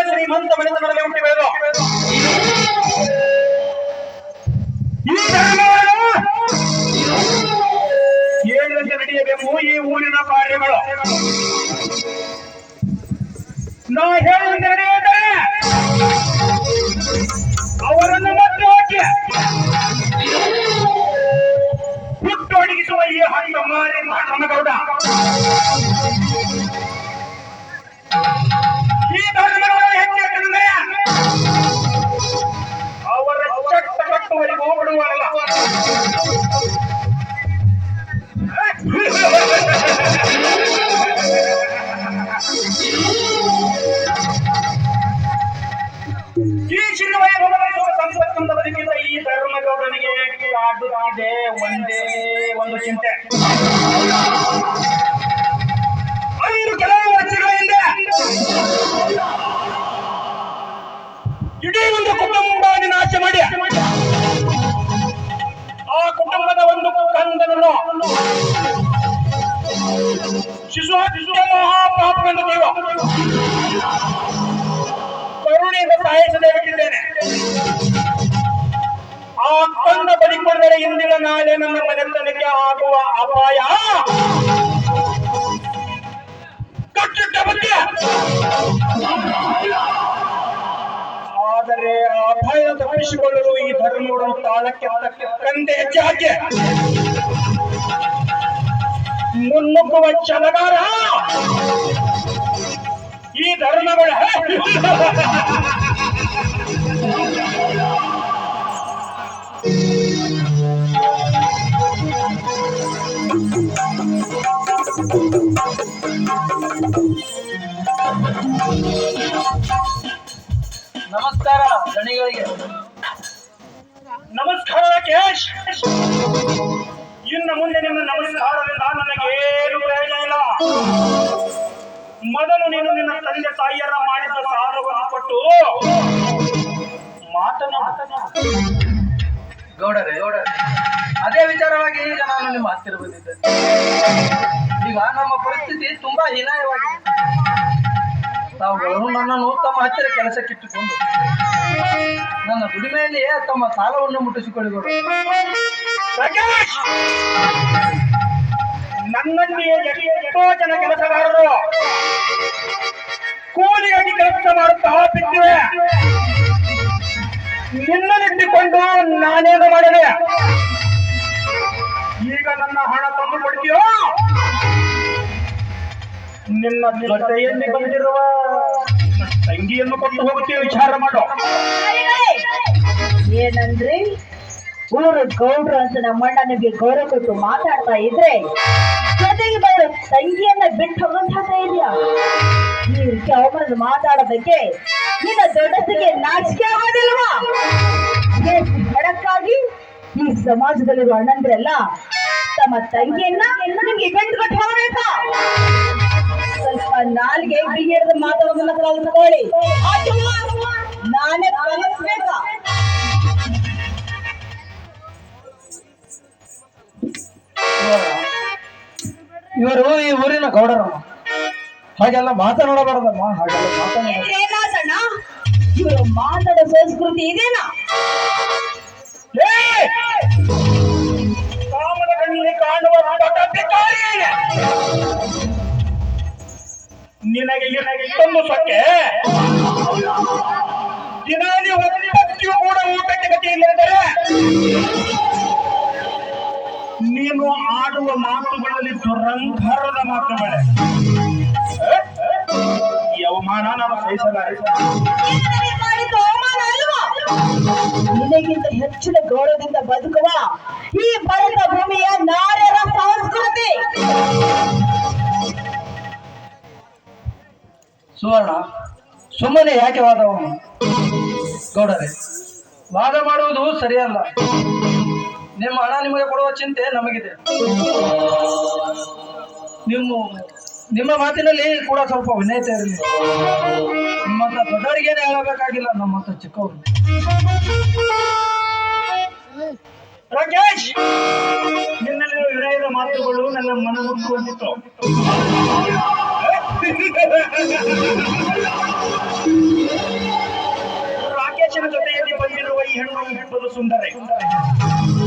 ಶ್ರೀಮಂತ ಮನೆತನದಲ್ಲಿ ಹುಟ್ಟಿ ಬೆಳೆದು ಏಳಂತೆ ನಡೆಯಬೇಕು ಈ ಊರಿನ ಕಾರ್ಯಗಳು. ನಾ ಹೇಳಂತೆ ನಡೆಯುತ್ತಾರೆ ಅವರನ್ನು ಮತ್ತೆ ಹಾಕಿ ಹುಟ್ಟೊಡಗಿಸುವ ಈ ಹಣ್ಣು ಮಾರಿ ಮಾಟನಗೌಡ ಈ ಧರ್ಮಗಳ ಹೆಚ್ಚೆಂದರೆ ಅವರ ಚಟ್ಟ ಕಟ್ಟುವರೆಗೂ ಬಿಡುವಲ್ಲ. ಈ ಚಿನ್ನವಯ ಸಂಪತ್ತಿಂದ ಬದುಕಿದ ಈ ಧರ್ಮಗೌಡನಿಗೆ ಕಾಡುತ್ತಿದೆ ಒಂದೇ ಒಂದು ಚಿಂತೆ. 5 ಕೆಲವು ವರ್ಷಗಳ ಹಿಂದೆ ಇಡೀ ಒಂದು ಕುಟುಂಬ ನಾಶ ಮಾಡಿ ಆ ಕುಟುಂಬದ ಒಂದು ಕಂದನನ್ನು ಶಿಶು ಮಹಾಪಾಪವೆಂದು ನೀವು ಕರುಣೆಯಿಂದ ಸಹಾಯಿಸದೆ ಬಿಟ್ಟಿದ್ದೇನೆ. ಆ ಕಂದ ಬದುಕೊಂಡರೆ ಇಂದಿನ ನಾಳೆ ನನ್ನ ಮನೆತನಕ್ಕೆ ಆಗುವ ಅಪಾಯ ಕಟ್ಟಿಟ್ಟ ಬಗ್ಗೆ. ಆದರೆ ಆ ಅಪಾಯ ತಪ್ಪಿಸಿಕೊಳ್ಳಲು ಈ ಧರ್ಮಗಳು ತಾಳಕ್ಕೆ ತಕ್ಕಂತೆ ಹೆಜ್ಜೆ ಮುನ್ನುಗ್ಗುವ ಛಲಗಾರ ಈ ಧರ್ಮಗಳ ನಮಸ್ಕಾರ ಗಣಿಗಳಿಗೆ. ನಮಸ್ಕಾರ ರಾಕೇಶ್. ಇನ್ನು ಮುಂದೆ ನಿಮ್ಮ ನಮಸ್ಕಾರದಿಂದ ನನಗೇನು ಪ್ರಯೋಜನ ಇಲ್ಲ. ಮೊದಲು ನೀನು ನಿನ್ನ ತಂದೆ ತಾಯಿಯರ ಮಾಡಿದ ಸಾಲವನ್ನು ಕೊಟ್ಟು ಗೌಡರೇ, ಅದೇ ವಿಚಾರವಾಗಿ ಈಗ ನಾನು ನಿಮ್ಮ ಹತ್ತಿರ ಬಂದಿದ್ದೇನೆ. ಈಗ ನಮ್ಮ ಪರಿಸ್ಥಿತಿ ತುಂಬಾ ಹೀನಾಯವಾಗಿದೆ. ತಾವುಗಳು ನನ್ನನ್ನು ತಮ್ಮ ಹತ್ತಿರ ಕೆಲಸಕ್ಕಿಟ್ಟುಕೊಂಡು ನನ್ನ ದುಡಿಮೆಯಲ್ಲಿಯೇ ತಮ್ಮ ಸಾಲವನ್ನು ಮುಟ್ಟಿಸಿಕೊಳ್ಳಿಗಳು. ನನ್ನಲ್ಲಿ ಎಷ್ಟೋ ಜನ ಕೆಲಸಗಾರರು ಕೂಲಿಯಾಗಿ ಕೆಲಸ ಮಾಡುತ್ತಾ ಬಿದ್ದಿವೆ. ನಿನ್ನನ್ನಿಟ್ಟುಕೊಂಡು ನಾನೇನು ಮಾಡಲಿ? ಈಗ ನನ್ನ ಹಣ ತಂದು ಕೊಡ್ತೀಯೋ ನಿನ್ನ ಜೊತೆಯಲ್ಲಿ ಬಂದಿರುವ ತಂಗಿಯನ್ನು ಕೊಟ್ಟು ಹೋಗುತ್ತೀಯೋ ವಿಚಾರ ಮಾಡೋ. ಏನಂದ್ರೆ ಊರು ಗೌಡ್ರು ಅಂತ ನಮ್ಮಣ್ಣ ನಿಮಗೆ ಗೌರವ ಕೊಟ್ಟು ಮಾತಾಡ್ತಾ ಇದ್ರೆ ಜೊತೆಗೆ ಬರೋ ತಂಗಿಯನ್ನ ಬಿಟ್ಟು ಹೋಗುವಂತ ಇದೆಯಾ? ಈ ರೀತಿ ಅವಮಾನದ ಮಾತಾಡೋದಕ್ಕೆ ನಿನ್ನ ದೊಡ್ಡಸಿಗೆ ನಾಚಿಕೆ ಆಗೋದಿಲ್ವಾ? ಖಡಕ್ಕಾಗಿ ಈ ಸಮಾಜದಲ್ಲಿರುವ ಅಣ್ಣಂದ್ರೆಲ್ಲ ತಮ್ಮ ತಂಗಿಯನ್ನ ನಿಮ್ಗೆ ಗಂಟು ಕೊಟ್ಟು ಹೋಗ್ಬೇಕಾ? ಸ್ವಲ್ಪ ನಾಲ್ಗೆ ಬಿಗಿಯದ ಮಾತಾಡೋದನ್ನ ತಗೊಳ್ಳಿ. ನಾನೇ ಕಲಿಸ್ಬೇಕಾ? ಇವರು ಈ ಊರಿನ ಗೌಡರಮ್ಮ, ಹಾಗೆಲ್ಲ ಮಾತನಾಡಬಾರದಮ್ಮ. ಹಾಗೆಲ್ಲ ಮಾತನಾಡ ಇವರು ಮಾತಾಡೋ ಸಂಸ್ಕೃತಿ ಇದೇನಾ? ಏ! ಕಾಮನ ಕಣ್ಣಿಗೆ ಕಾಣುವ ಭಿಕಾರಿಯೇ. ನಿನಗೆ ಎಷ್ಟೊಂದು ಸೊಕ್ಕೆ, ದಿನಾಲಿ ಹೊತ್ತಿಯೂ ಕೂಡ ಊಟಕ್ಕೆ ಗತಿ ಇಲ್ಲದರೆ ನೀನು ಆಡುವ ಮಾತುಗಳಲ್ಲಿ ದುರಂಕಾರದ ಮಾತುಗಳೇ. ಈ ಅವಮಾನ ನಾನು ಸಹಿಸಲಾರೆ. ನೀನು ಮಾಡಿದ್ದು ಅವಮಾನ ಅಲ್ವಾ? ನಿನಗಿಂತ ಹೆಚ್ಚಿನ ಗೌರವದಿಂದ ಬದುಕುವ ಈ ಭಾರತ ಭೂಮಿಯ ನಾರ್ಯರ ಸಂಸ್ಕೃತಿ. ಸುವರ್ಣ, ಸುಮ್ಮನೆ ಯಾಕೆ ವಾದವನ್ನು? ಗೌಡರೇ, ವಾದ ಮಾಡುವುದು ಸರಿಯಲ್ಲ. ನಿಮ್ಮ ಹಣ ನಿಮಗೆ ಕೊಡುವ ಚಿಂತೆ ನಮಗಿದೆ. ನಿಮ್ಮ ಮಾತಿನಲ್ಲಿ ಕೂಡ ಸ್ವಲ್ಪ ವಿನಯತೆ ಇರಲಿ. ನಿಮ್ಮಂತ ದೊಡ್ಡವರಿಗೇನೆ ಹೇಳಬೇಕಾಗಿಲ್ಲ, ನಮ್ಮಂತ ಚಿಕ್ಕವರು. ರಾಕೇಶ್, ನಿನ್ನಲ್ಲಿರುವ ವಿನಯದ ಮಾತುಗಳು ನನ್ನ ಮನ ಮುಟ್ಟುಕೊಂಡಿತ್ತು. ರಾಕೇಶನ ಜೊತೆಯಲ್ಲಿ ಬಂದಿರುವ ಈ ಹೆಣ್ಣು ಸುಂದರ.